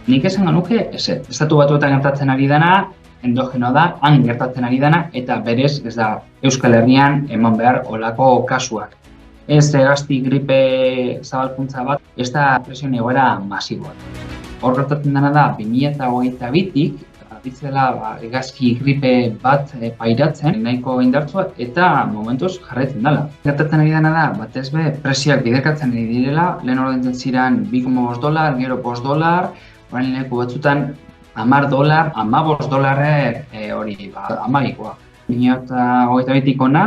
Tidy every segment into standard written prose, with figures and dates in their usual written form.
Nik esango nuke, estatu batuetan gertatzen ari dena, endogeno da, han gertatzen ari dena, eta berez ez da Euskal Herrian eman behar olako kasuak. Ez hegazti gripe zabalkuntza bat, ez da presio egoera masiboa. Hor gertatzen dena da, 2022tik, bitzela hegazki gripe bat pairatzen, nahiko indartsua, eta momentuz jarraitzen dela. Gertatzen ari dena da, batez be, presioak biderkatzen ari direla, lehen ordaintzen ziren $2,5, gero $5, orain leku batzutan $10, $15 hori, amaikoa. 2022tik ona,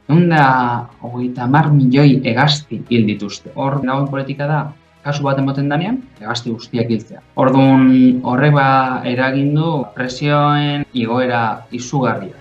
130 milioi hegazti hil dituzte. Hor dagoen politika da, kasu bat emoten danean, hegazti guztiak hiltzea. Orduan horrek eragin du presioen igoera izugarria.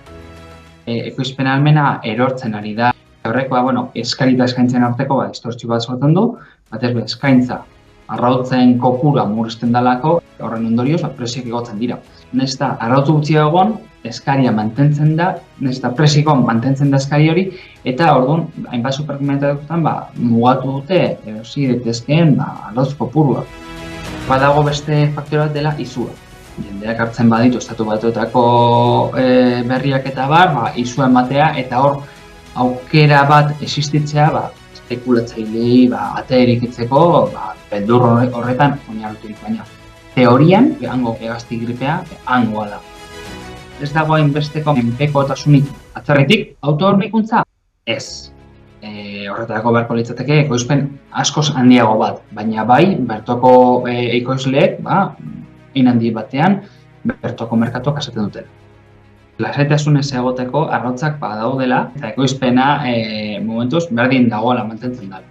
Ekoizpen ahalmena erortzen ari da. Horrek, eskari eta eskaintzen arteko distortsio bat sortzen du, batez be eskaintza arrautzen kopura murrizten dalako, horren ondorioz presioak igotzen dira. Nahiz eta arrautu gutxi egon, eskaria mantentzen da, nahiz eta presioa mantentzen da eskari hori, eta orduan, hainbat supermerkatuetan mugatu dute erosi daitezkeen arrautz kopurua. Badago beste faktore bat dela izua. Jendeak hartzen baditu estatu batuetako berriak eta izua ematea, eta hor aukera bat existitzea, espekulatzailei atea irikitzeko, beldur horretan oinarriturik, baina teorian, hango hegazti gripea, hangoa da. Ez dago hainbesteko menpekotasunik atzerritik, autohornikuntza? Ez. Horretarako beharko litzateke ekoizpen askoz handiago bat, baina bai, bertoko ekoizleek, hein handi batean, bertoko merkatuak asetzen dutela. Lasaitasunez egoteko arrautzak badaudela, eta ekoizpena momentuz berdin dagoela mantentzen da.